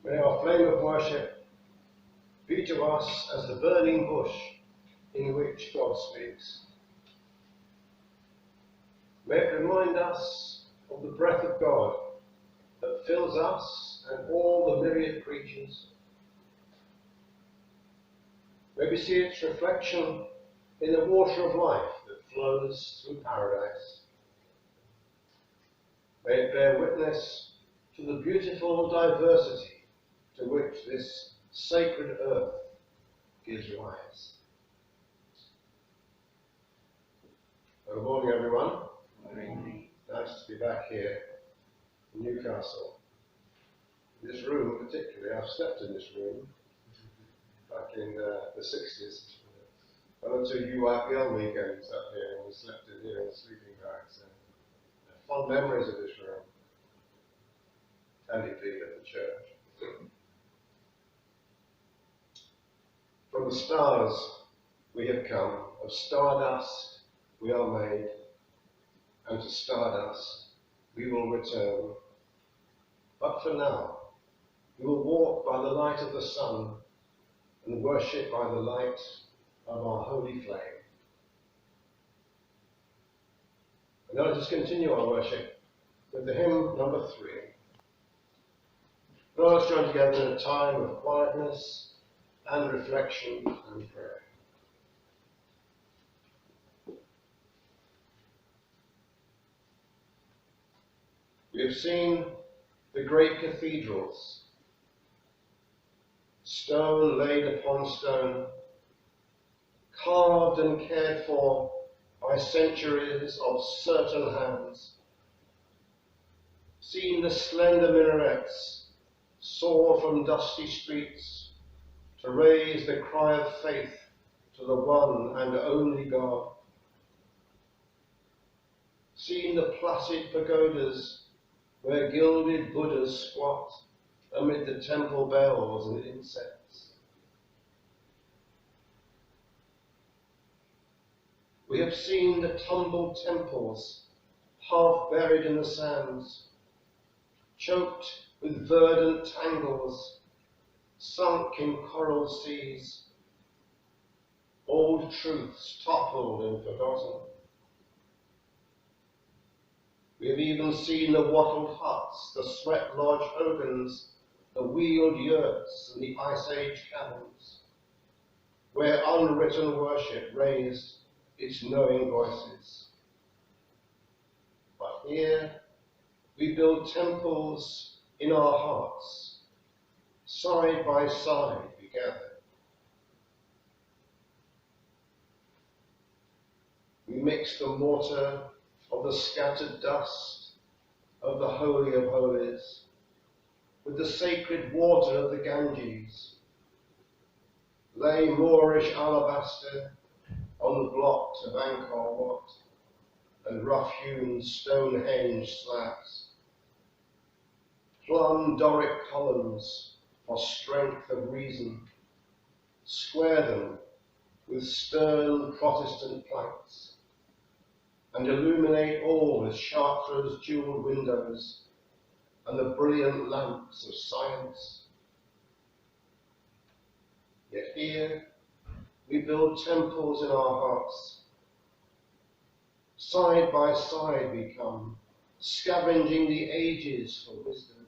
May our flame of worship be to us as the burning bush in which God speaks. May it remind us of the breath of God that fills us and all the myriad creatures. May we see its reflection in the water of life that flows through paradise. May it bear witness to the beautiful diversity to which this sacred earth gives rise. Good morning, everyone. Morning. Nice to be back here in Newcastle. In this room particularly, I've slept in this room back in the 60s. One or two UIPL weekends up here, and we slept in here in the sleeping bags. Fond memories of this room. And indeed at the church. From the stars we have come, of stardust we are made, and to stardust we will return. But for now, we will walk by the light of the sun and worship by the light of our holy flame. And now let us continue our worship with the hymn number 3. Now let's join together in a time of quietness and reflection and prayer. We have seen the great cathedrals, stone laid upon stone, carved and cared for by centuries of certain hands, seen the slender minarets soar from dusty streets to raise the cry of faith to the one and only God, seen the placid pagodas where gilded Buddhas squat amid the temple bells and incense. We have seen the tumbled temples half buried in the sands, choked with verdant tangles, sunk in coral seas, old truths toppled and forgotten. We have even seen the wattled huts, the sweat lodge hogans, the wheeled yurts and the ice age cabins, where unwritten worship raised its knowing voices. But here we build temples in our hearts. Side by side we gather. We mix the mortar of the scattered dust of the Holy of Holies with the sacred water of the Ganges, lay Moorish alabaster on the blocks of Angkor Wat and rough-hewn Stonehenge slabs, plumb Doric columns for strength of reason, square them with stern Protestant planks, and illuminate all with Chartres' jewelled windows and the brilliant lamps of science. Yet here we build temples in our hearts. Side by side we come, scavenging the ages for wisdom,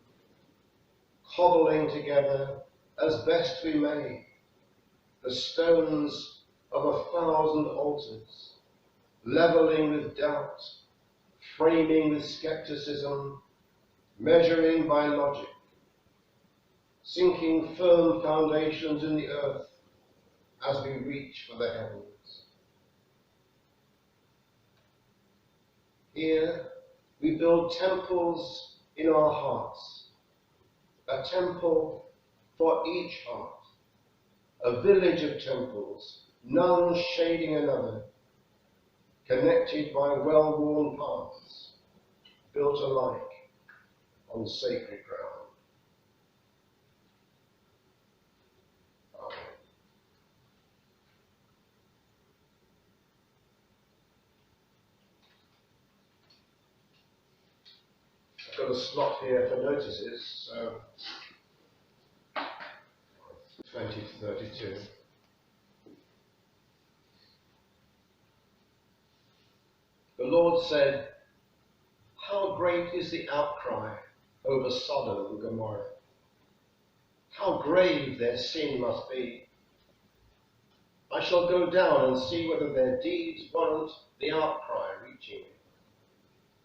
cobbling together as best we may the stones of 1,000 altars, levelling with doubt, framing with skepticism, measuring by logic, sinking firm foundations in the earth as we reach for the heavens. Here we build temples in our hearts, a temple for each heart, a village of temples, none shading another, connected by well-worn paths, built alike on sacred ground. Amen. I've got a slot here for notices, so 20 to 32. The Lord said, "How great is the outcry over Sodom and Gomorrah! How grave their sin must be! I shall go down and see whether their deeds warrant the outcry reaching me.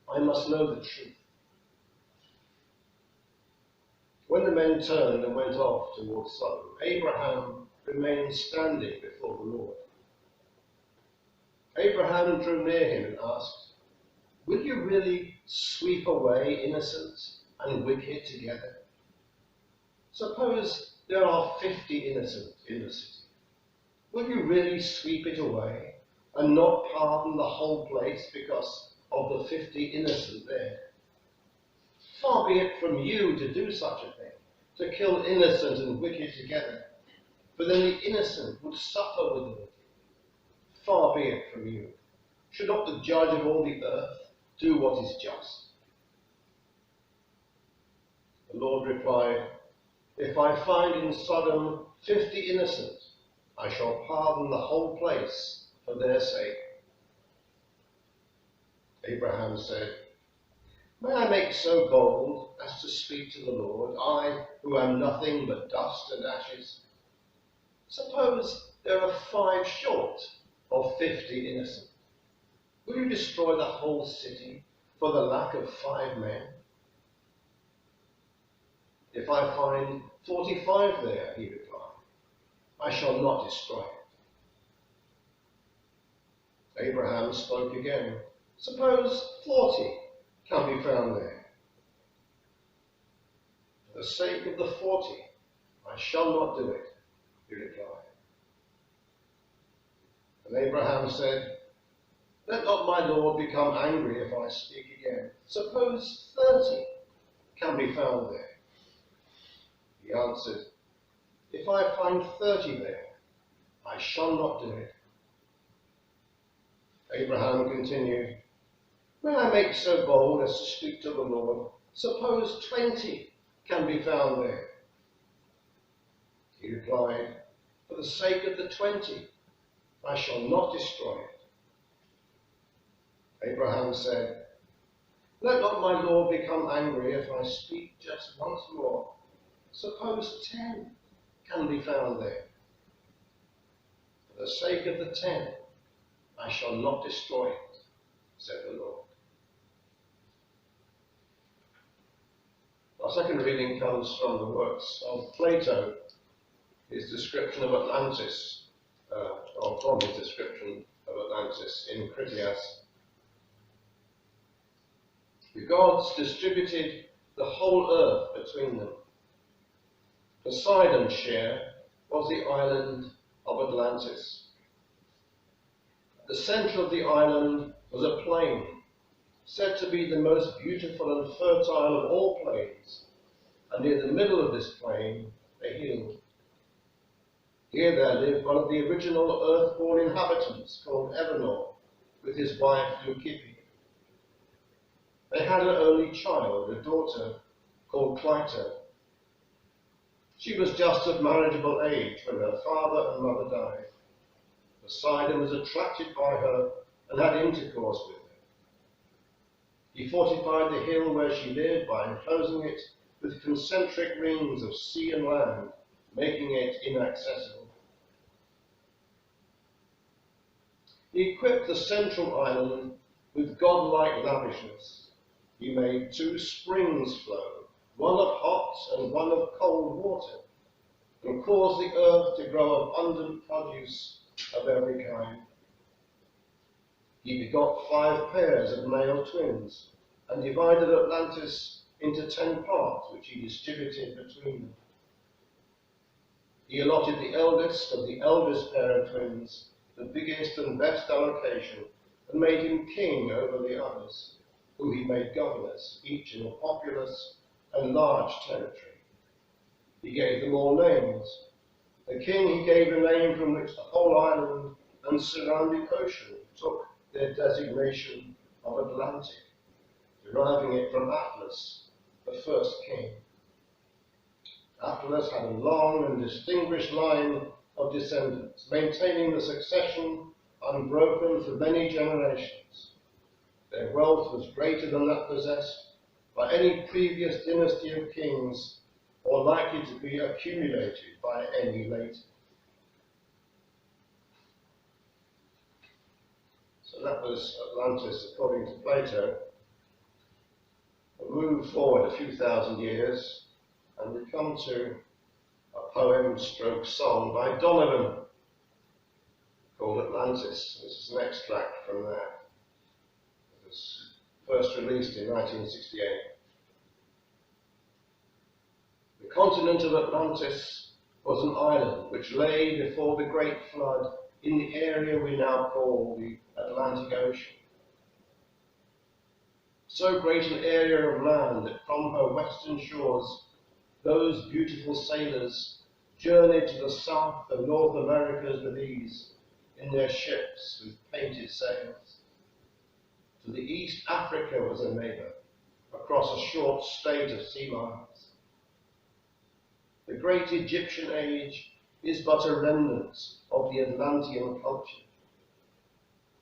I must know the truth." When the men turned and went off towards Sodom, Abraham remained standing before the Lord. Abraham drew near him and asked, "Will you really sweep away innocent and wicked together? Suppose there are 50 innocent in the city. Will you really sweep it away and not pardon the whole place because of the 50 innocent there? Far be it from you to do such a thing, to kill innocent and wicked together, for then the innocent would suffer with the wicked. Far be it from you. Should not the judge of all the earth do what is just?" The Lord replied, "If I find in Sodom 50 innocent, I shall pardon the whole place for their sake." Abraham said, "May I make so bold as to speak to the Lord, I who am nothing but dust and ashes? Suppose there are 5 short of 50 innocent. Will you destroy the whole city for the lack of 5 men? If I find 45 there," he replied, "I shall not destroy it." Abraham spoke again, "Suppose 40 can be found there. For the sake of the 40, I shall not do it," he replied. And Abraham said, "Let not my Lord become angry if I speak again. Suppose 30 can be found there." He answered, "If I find 30 there, I shall not do it." Abraham continued, "May I make so bold as to speak to the Lord? Suppose 20 can be found there." He replied, "For the sake of the 20, I shall not destroy it." Abraham said, "Let not my Lord become angry if I speak just once more. Suppose 10 can be found there. For the sake of the 10, I shall not destroy it," said the Lord. Our second reading comes from the works of Plato, his description of Atlantis, or from his description of Atlantis in Critias. The gods distributed the whole earth between them. Poseidon's share was the island of Atlantis. At the centre of the island was a plain, said to be the most beautiful and fertile of all plains, and near the middle of this plain, a hill. Here there lived one of the original earth-born inhabitants called Evenor, with his wife Leucippe. They had an only child, a daughter called Clyto. She was just of marriageable age when her father and mother died. Poseidon was attracted by her and had intercourse with her. He fortified the hill where she lived by enclosing it with concentric rings of sea and land, making it inaccessible. He equipped the central island with godlike lavishness. He made 2 springs flow, one of hot and one of cold water, and caused the earth to grow abundant produce of every kind. He begot 5 pairs of male twins, and divided Atlantis into 10 parts, which he distributed between them. He allotted the eldest of the eldest pair of twins the biggest and best allocation, and made him king over the others, who he made governors, each in a populous and large territory. He gave them all names. The king he gave a name from which the whole island and surrounding ocean took their designation of Atlantic, deriving it from Atlas, the first king. afterwards had a long and distinguished line of descendants, maintaining the succession unbroken for many generations. Their wealth was greater than that possessed by any previous dynasty of kings, or likely to be accumulated by any later. So that was Atlantis according to Plato. We'll move forward a few thousand years and we come to a poem stroke song by Donovan called Atlantis. This is an extract from that. It was first released in 1968. The continent of Atlantis was an island which lay before the great flood in the area we now call the Atlantic Ocean. So great an area of land that from her western shores those beautiful sailors journeyed to the south of North Americas with ease in their ships with painted sails. To the east, Africa was a neighbour, across a short strait of sea miles. The great Egyptian age is but a remnant of the Atlantean culture.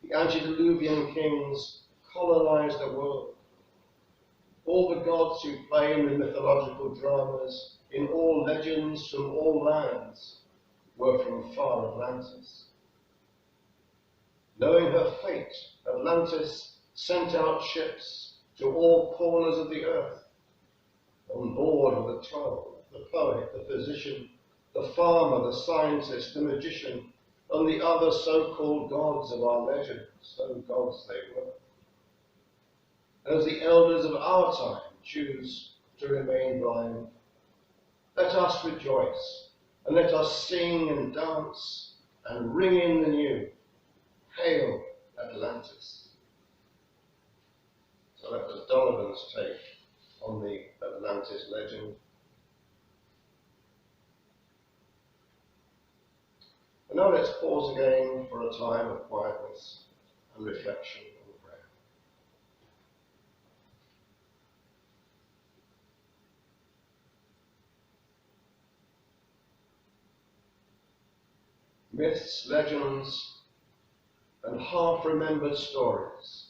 The antediluvian kings colonized the world. All the gods who play in the mythological dramas, in all legends from all lands, were from far Atlantis. Knowing her fate, Atlantis sent out ships to all corners of the earth. On board were the 12, the poet, the physician, the farmer, the scientist, the magician, and the other so-called gods of our legend, so gods they were. As the elders of our time choose to remain blind, let us rejoice, and let us sing and dance, and ring in the new. Hail, Atlantis. So that was Donovan's take on the Atlantis legend. And now let's pause again for a time of quietness and reflection and prayer. Myths, legends, and half-remembered stories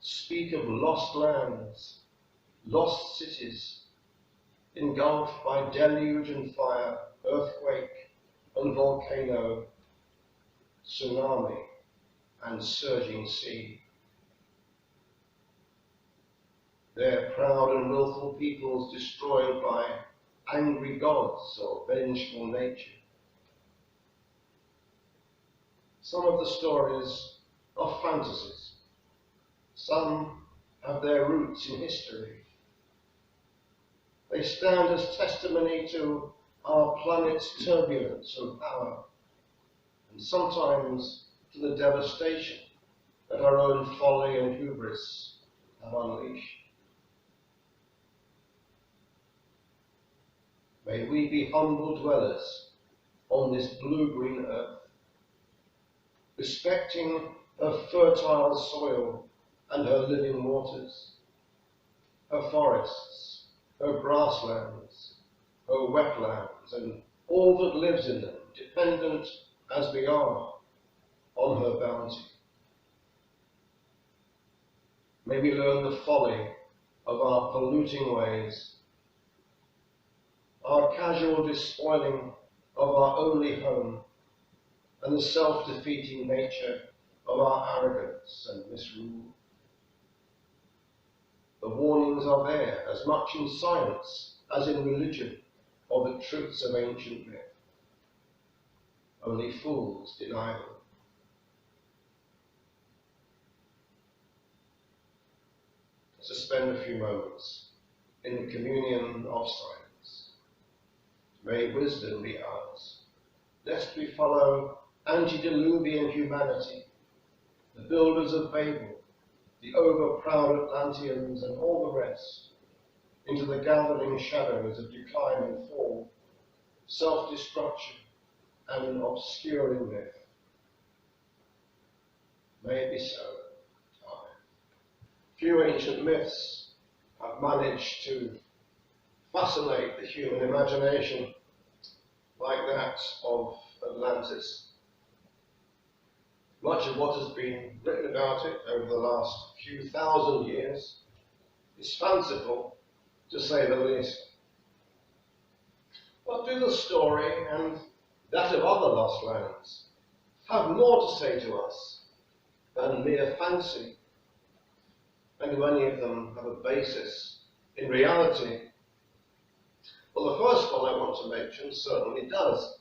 speak of lost lands, lost cities, engulfed by deluge and fire, earthquake and volcano, tsunami and surging sea. Their proud and willful peoples destroyed by angry gods or vengeful nature. Some of the stories are fantasies. Some have their roots in history. They stand as testimony to our planet's turbulence and power, and sometimes to the devastation that our own folly and hubris have unleashed. May we be humble dwellers on this blue-green earth, respecting her fertile soil and her living waters, her forests, her grasslands, her wetlands, and all that lives in them, dependent as we are on her bounty. May we learn the folly of our polluting ways, our casual despoiling of our only home, and the self-defeating nature of our arrogance and misrule. The warnings are there, as much in science as in religion, of the truths of ancient myth. Only fools deny them. Let's just spend a few moments in the communion of silence. May wisdom be ours, lest we follow antediluvian humanity, the builders of Babel, the over-proud Atlanteans, and all the rest, into the gathering shadows of decline and fall, self-destruction, and an obscuring myth. May it be so. Amen. Few ancient myths have managed to fascinate the human imagination like that of Atlantis. Much of what has been written about it over the last few thousand years is fanciful, to say the least. But do the story and that of other lost lands have more to say to us than mere fancy? And do any of them have a basis in reality? Well, the first one I want to mention certainly does.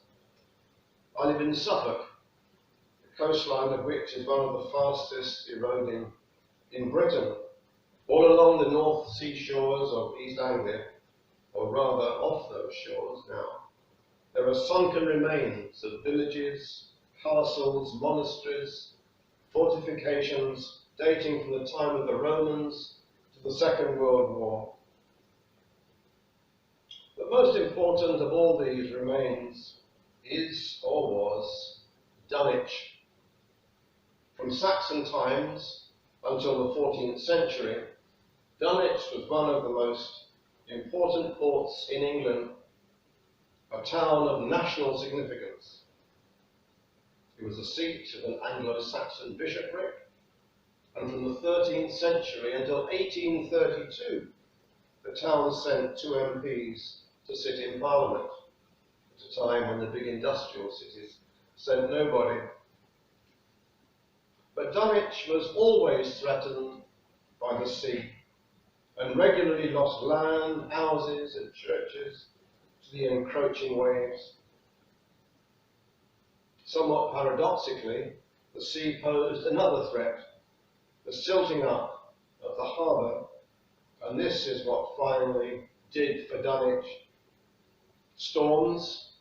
I live in Suffolk, the coastline of which is one of the fastest eroding in Britain. All along the North Sea shores of East Anglia, or rather off those shores now, there are sunken remains of villages, castles, monasteries, fortifications dating from the time of the Romans to the Second World War. But most important of all these remains is, or was, Dunwich. From Saxon times until the 14th century, Dunwich was one of the most important ports in England, a town of national significance. It was the seat of an Anglo-Saxon bishopric, and from the 13th century until 1832, the town sent 2 MPs to sit in Parliament, at a time when the big industrial cities sent nobody. But Dunwich was always threatened by the sea, and regularly lost land, houses and churches to the encroaching waves. Somewhat paradoxically, the sea posed another threat, the silting up of the harbour, and this is what finally did for Dunwich. Storms,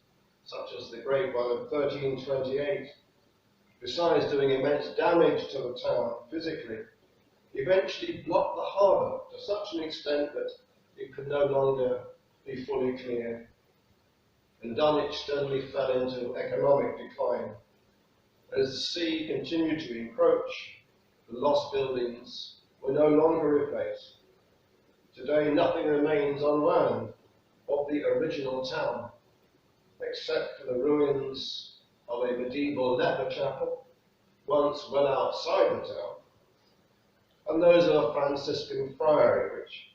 such as the great one of 1328, besides doing immense damage to the town physically, eventually blocked the harbour to such an extent that it could no longer be fully cleared, and Dunwich steadily fell into economic decline. As the sea continued to encroach, the lost buildings were no longer replaced. Today nothing remains on land of the original town, except for the ruins of a medieval leper chapel, once well outside the town, and those of a Franciscan friary, which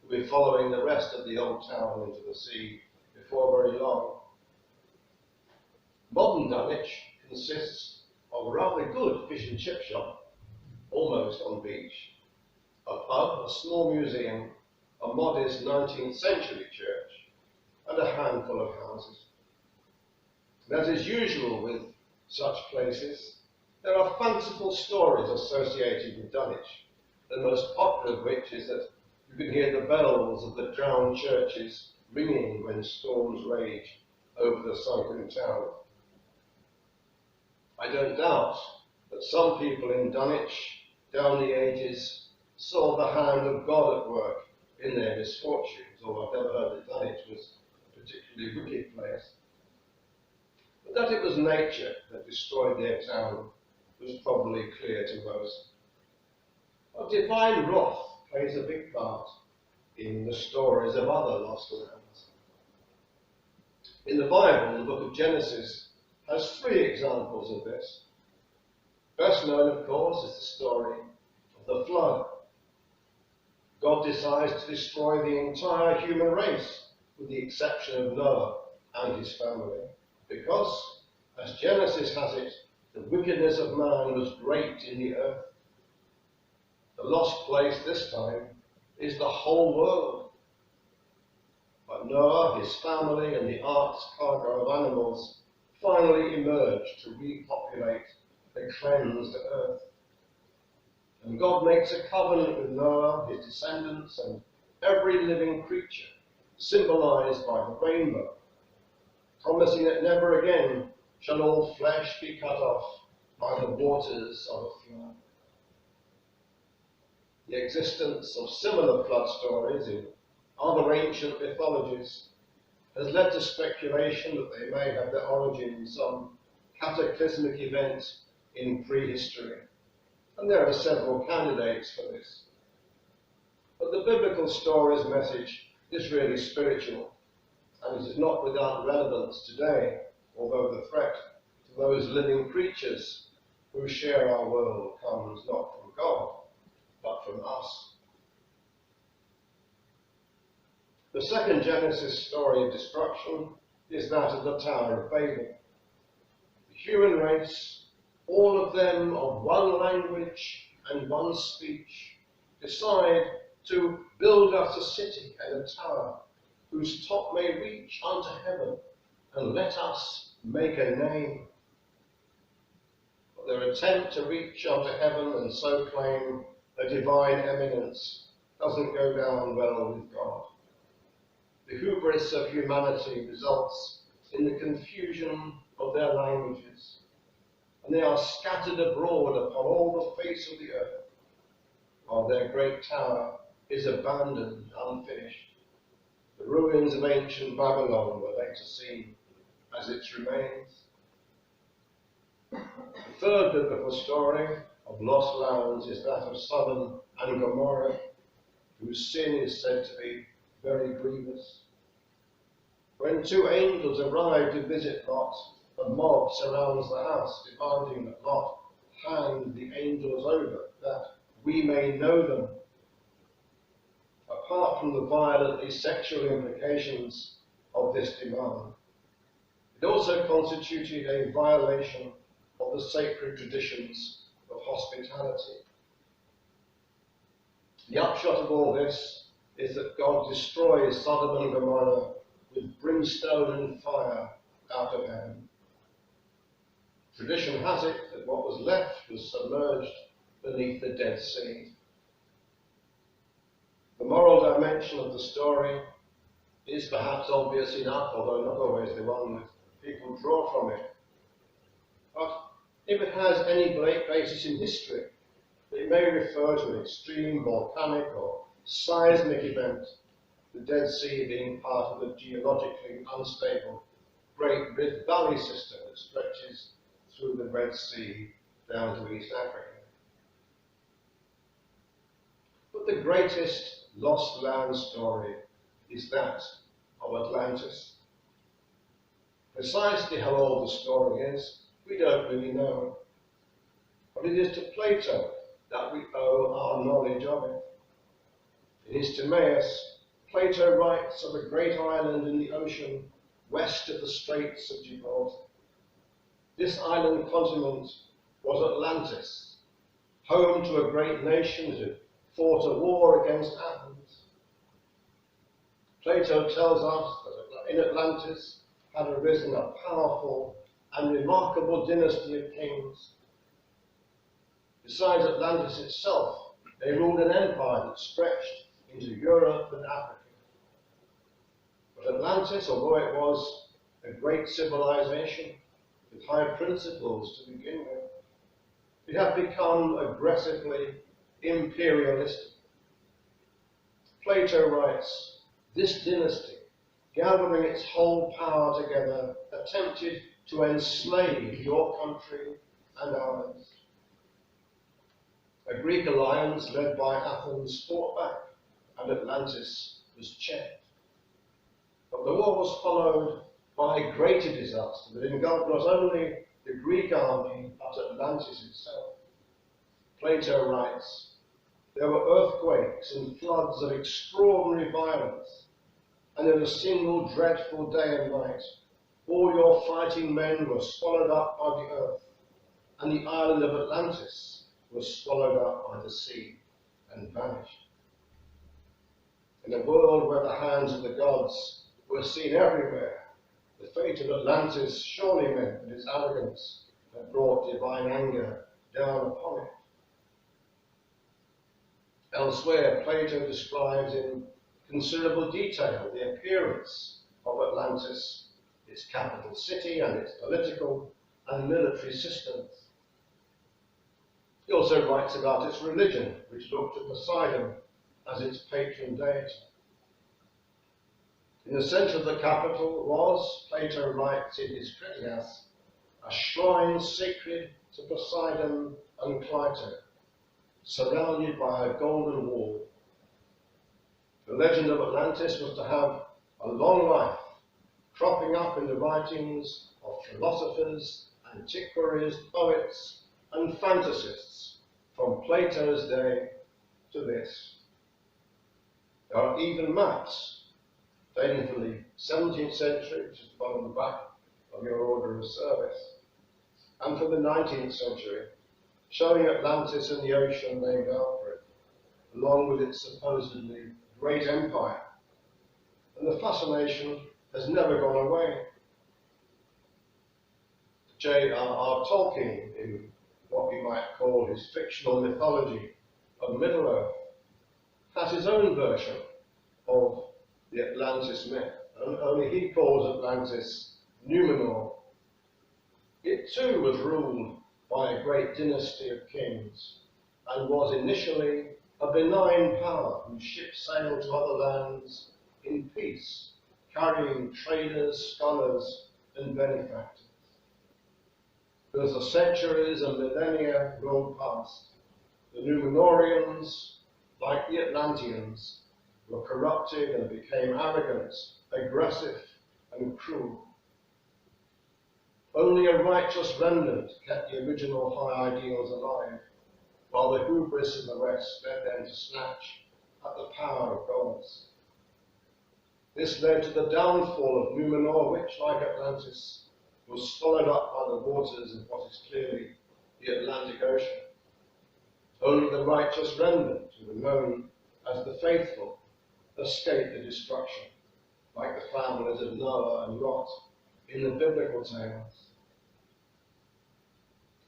will be following the rest of the old town into the sea before very long. Modern Dunwich consists of a rather good fish and chip shop, almost on beach, a pub, a small museum, a modest 19th century church, and a handful of houses. As is usual with such places, there are fanciful stories associated with Dunwich, the most popular of which is that you can hear the bells of the drowned churches ringing when storms rage over the sunken town. I don't doubt that some people in Dunwich down the ages saw the hand of God at work in their misfortunes, although I've never heard that Dunwich was a particularly wicked place. But that it was nature that destroyed their town was probably clear to most. But divine wrath plays a big part in the stories of other lost lands. In the Bible, the book of Genesis has 3 examples of this. Best known, of course, is the story of the flood. God decides to destroy the entire human race, with the exception of Noah and his family, because, as Genesis has it, the wickedness of man was great in the earth. The lost place this time is the whole world. But Noah, his family, and the ark's cargo of animals finally emerged to repopulate the cleansed earth. And God makes a covenant with Noah, his descendants, and every living creature, symbolized by the rainbow, promising that never again shall all flesh be cut off by the waters of a flood. The existence of similar flood stories in other ancient mythologies has led to speculation that they may have their origin in some cataclysmic event in prehistory, and there are several candidates for this. But the biblical story's message is really spiritual, and it is not without relevance today, although the threat to those living creatures who share our world comes not from God, but from us. The second Genesis story of destruction is that of the Tower of Babel. The human race, all of them of one language and one speech, decide to build us a city and a tower whose top may reach unto heaven, and let us make a name. But their attempt to reach unto heaven and so claim a divine eminence doesn't go down well with God. The hubris of humanity results in the confusion of their languages, and they are scattered abroad upon all the face of the earth, while their great tower is abandoned unfinished. The ruins of ancient Babylon were later seen as its remains. The third biblical story of lost lands is that of Sodom and Gomorrah, whose sin is said to be very grievous. When two angels arrive to visit Lot, a mob surrounds the house, demanding that Lot hand the angels over, that we may know them. Apart from the violently sexual implications of this demand, it also constituted a violation of the sacred traditions of hospitality. The upshot of all this is that God destroys Sodom and Gomorrah with brimstone and fire out of heaven. Tradition has it that what was left was submerged beneath the Dead Sea. The moral dimension of the story is perhaps obvious enough, although not always the one that people draw from it. But if it has any basis in history, it may refer to an extreme volcanic or seismic event, the Dead Sea being part of the geologically unstable Great Rift Valley system that stretches through the Red Sea down to East Africa. But the greatest lost land story is that of Atlantis. Precisely how old the story is, we don't really know. But it is to Plato that we owe our knowledge of it. In his Timaeus, Plato writes of a great island in the ocean west of the Straits of Gibraltar. This island continent was Atlantis, home to a great nation that had fought a war against Athens. Plato tells us that in Atlantis had arisen a powerful and remarkable dynasty of kings. Besides Atlantis itself, they ruled an empire that stretched into Europe and Africa. But Atlantis, although it was a great civilization with high principles to begin with, it had become aggressively imperialistic. Plato writes, this dynasty, gathering its whole power together, attempted to enslave your country and ours. A Greek alliance led by Athens fought back, and Atlantis was checked. But the war was followed by a greater disaster that engulfed not only the Greek army, but Atlantis itself. Plato writes, there were earthquakes and floods of extraordinary violence, and in a single dreadful day and night, all your fighting men were swallowed up by the earth, and the island of Atlantis was swallowed up by the sea and vanished. In a world where the hands of the gods were seen everywhere, the fate of Atlantis surely meant that its arrogance had brought divine anger down upon it. Elsewhere, Plato describes in considerable detail the appearance of Atlantis, its capital city and its political and military systems. He also writes about its religion, which looked to Poseidon as its patron deity. In the centre of the capital was, Plato writes in his Critias, a shrine sacred to Poseidon and Cleito, surrounded by a golden wall. The legend of Atlantis was to have a long life, cropping up in the writings of philosophers, antiquaries, poets, and fantasists from Plato's day to this. There are even maps dating from the 17th century, which is on the back of your order of service, and from the 19th century, showing Atlantis and the ocean named after it, along with its supposedly great empire. And the fascination has never gone away. J.R.R. Tolkien, in what we might call his fictional mythology of Middle-earth, has his own version of the Atlantis myth, and only he calls Atlantis Numenor. It too was ruled by a great dynasty of kings, and was initially a benign power whose ships sailed to other lands in peace, carrying traders, scholars, and benefactors. But as the centuries and millennia rolled past, the Numenorians, like the Atlanteans, were corrupted and became arrogant, aggressive, and cruel. Only a righteous remnant kept the original high ideals alive, while the hubris of the West led them to snatch at the power of gods. This led to the downfall of Numenor, which, like Atlantis, was swallowed up by the waters of what is clearly the Atlantic Ocean. Only the righteous remnant, who were known as the faithful, escaped the destruction, like the families of Noah and Lot in the biblical tales.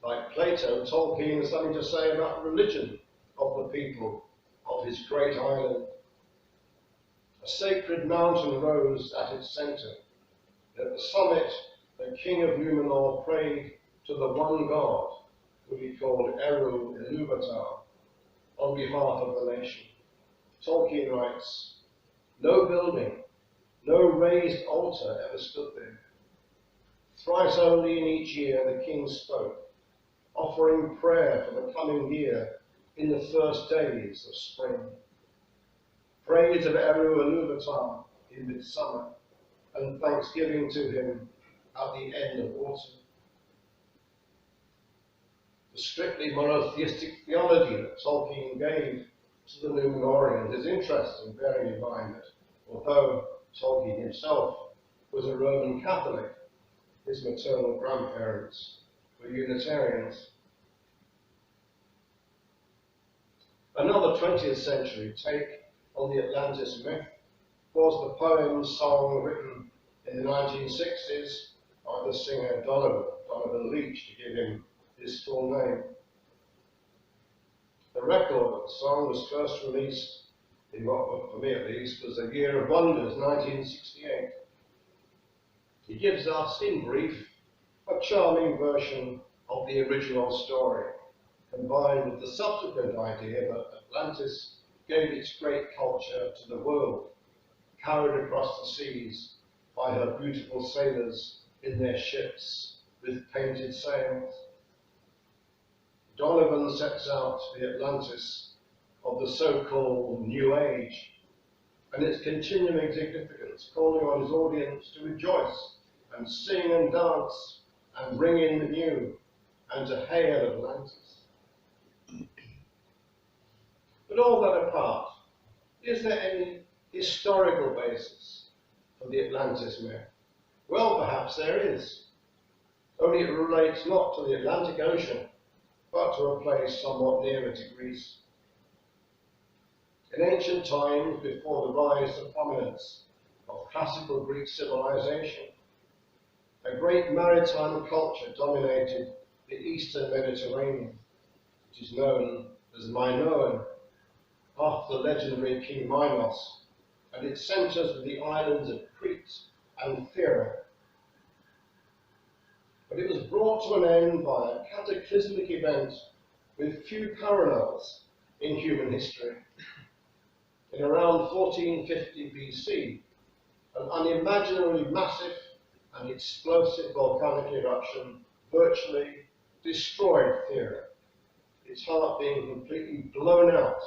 Like Plato, Tolkien has something to say about the religion of the people of his great island. A sacred mountain rose at its centre. At the summit, the king of Numenor prayed to the one God, who he called Eru Ilúvatar, on behalf of the nation. Tolkien writes, "No building, no raised altar ever stood there. Thrice only in each year the king spoke, offering prayer for the coming year in the first days of spring. Praise of Eru Ilúvatar in midsummer, and thanksgiving to him at the end of autumn." The strictly monotheistic theology that Tolkien gave to the Numenorians is interesting, bearing in mind that although Tolkien himself was a Roman Catholic, his maternal grandparents were Unitarians. Another 20th century take on the Atlantis myth was the poem song written in the 1960s by the singer Donovan Leach, to give him his full name. The record of the song was first released in what, for me at least, was A Year of Wonders, 1968. He gives us, in brief, a charming version of the original story, combined with the subsequent idea that Atlantis gave its great culture to the world, carried across the seas by her beautiful sailors in their ships with painted sails. Donovan sets out the Atlantis of the so-called New Age and its continuing significance, calling on his audience to rejoice and sing and dance and ring in the new and to hail Atlantis. But all that apart, is there any historical basis for the Atlantis myth? Well, perhaps there is, only it relates not to the Atlantic Ocean, but to a place somewhat nearer to Greece. In ancient times, before the rise to prominence of classical Greek civilization, a great maritime culture dominated the eastern Mediterranean, which is known as Minoan, after the legendary King Minos, and it centres with the islands of Crete and Thera. But it was brought to an end by a cataclysmic event with few parallels in human history. In around 1450 BC, an unimaginably massive and explosive volcanic eruption virtually destroyed Thera, its heart being completely blown out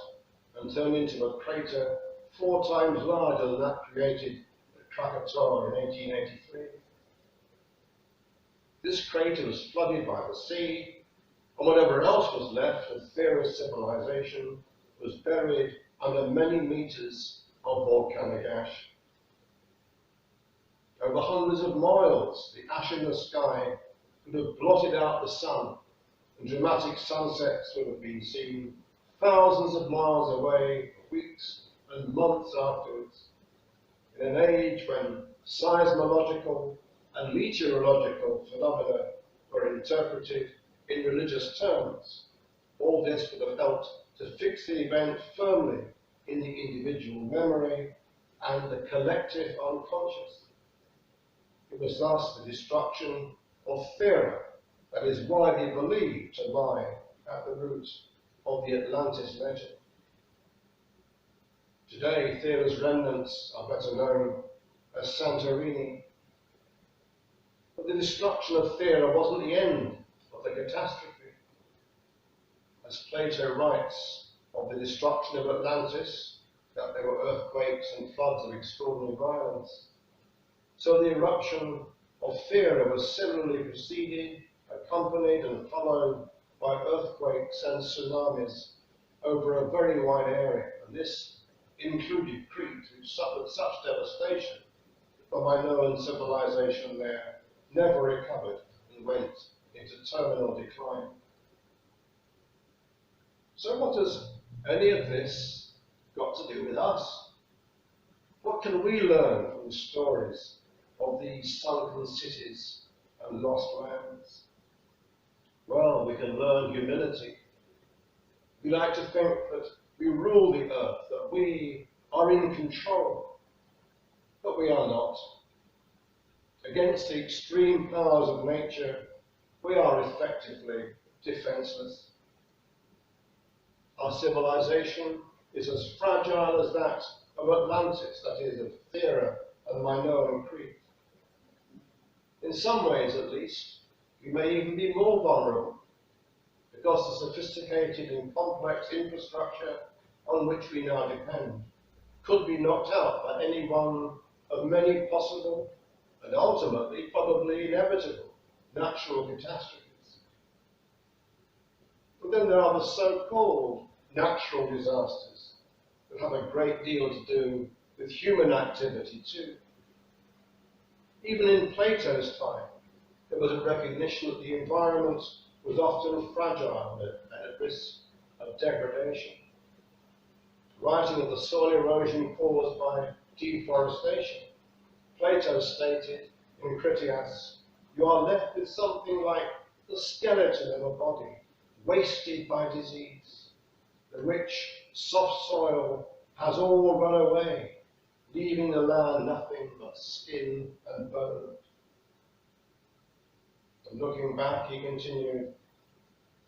and turned into a crater 4 times larger than that created at Krakatoa in 1883. This crater was flooded by the sea, and whatever else was left of Thera's civilization was buried under many meters of volcanic ash. Over hundreds of miles, the ash in the sky would have blotted out the sun, and dramatic sunsets would have been seen thousands of miles away for weeks and months afterwards. In an age when seismological and meteorological phenomena were interpreted in religious terms, all this would have helped to fix the event firmly in the individual memory and the collective unconscious. It was thus the destruction of Thera that is widely believed to lie at the root of the Atlantis legend. Today, Thera's remnants are better known as Santorini. But the destruction of Thera wasn't the end of the catastrophe. As Plato writes of the destruction of Atlantis, that there were earthquakes and floods of extraordinary violence, so the eruption of Thera was similarly preceded, accompanied and followed by earthquakes and tsunamis over a very wide area, and this included Crete, which suffered such devastation that the Minoan civilization there never recovered and went into terminal decline. So what has any of this got to do with us? What can we learn from the stories of these sunken cities and lost lands? Well, we can learn humility. We like to think that we rule the earth, that we are in control, but we are not. Against the extreme powers of nature, we are effectively defenseless. Our civilization is as fragile as that of Atlantis, that is, of Thera and Minoan Crete. In some ways, at least, we may even be more vulnerable, because the sophisticated and complex infrastructure on which we now depend could be knocked out by any one of many possible and ultimately probably inevitable natural catastrophes. But then there are the so-called natural disasters that have a great deal to do with human activity too. Even in Plato's time, there was a recognition that the environment was often fragile and at risk of degradation. Writing of the soil erosion caused by deforestation, Plato stated in Critias, "You are left with something like the skeleton of a body, wasted by disease. The rich, soft soil has all run away, leaving the land nothing but skin and bone." And looking back, he continued,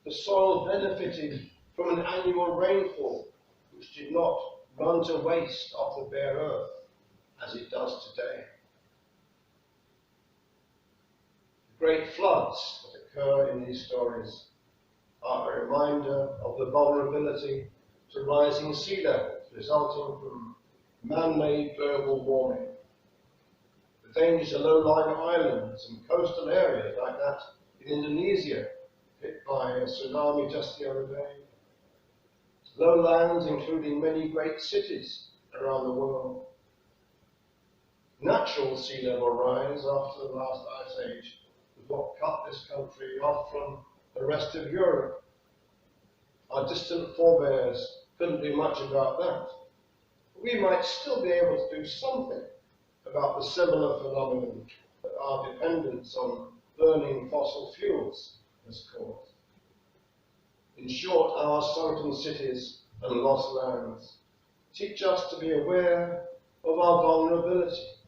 "The soil benefited from an annual rainfall which did not run to waste off the bare earth as it does today." The great floods that occur in these stories are a reminder of the vulnerability to rising sea levels resulting from man-made global warming. The danger to low-lying islands and coastal areas like that in Indonesia, hit by a tsunami just the other day. Lowlands including many great cities around the world. Natural sea level rise after the last ice age was what cut this country off from the rest of Europe. Our distant forebears couldn't do much about that. We might still be able to do something about the similar phenomenon that our dependence on burning fossil fuels has caused. In short, our sunken cities and lost lands teach us to be aware of our vulnerability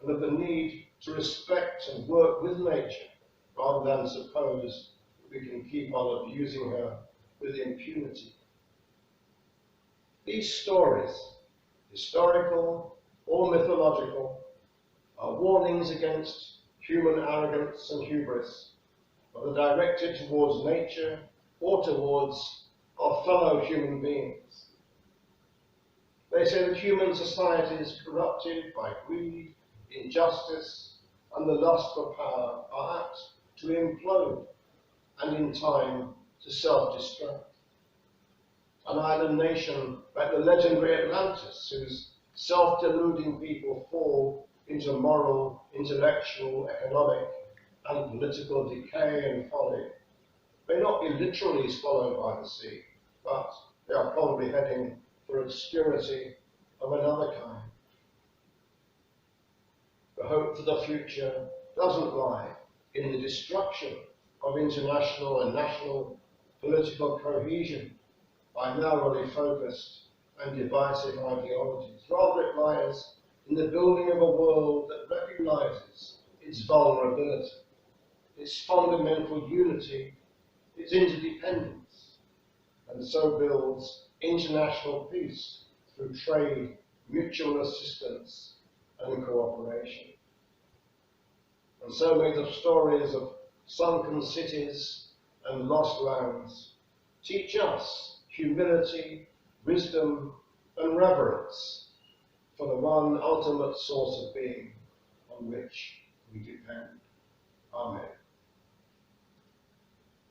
and of the need to respect and work with nature rather than suppose that we can keep on abusing her with impunity. These stories, historical or mythological, are warnings against human arrogance and hubris, whether directed towards nature or towards our fellow human beings. They say that human society is corrupted by greed, injustice, and the lust for power are apt to implode and in time to self-destruct. An island nation like the legendary Atlantis, whose self-deluding people fall into moral, intellectual, economic, and political decay and folly, may not be literally swallowed by the sea, but they are probably heading for obscurity of another kind. The hope for the future doesn't lie in the destruction of international and national political cohesion by narrowly focused and divisive ideologies. Rather, it lies in the building of a world that recognizes its vulnerability, its fundamental unity, its interdependence, and so builds international peace through trade, mutual assistance, and cooperation. And so may the stories of sunken cities and lost lands teach us humility, wisdom, and reverence for the one ultimate source of being on which we depend. Amen.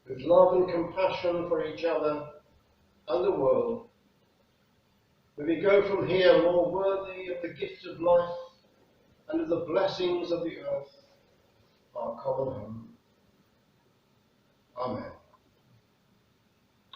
With love and compassion for each other and the world, may we go from here more worthy of the gift of life and of the blessings of the earth, our common home. Amen.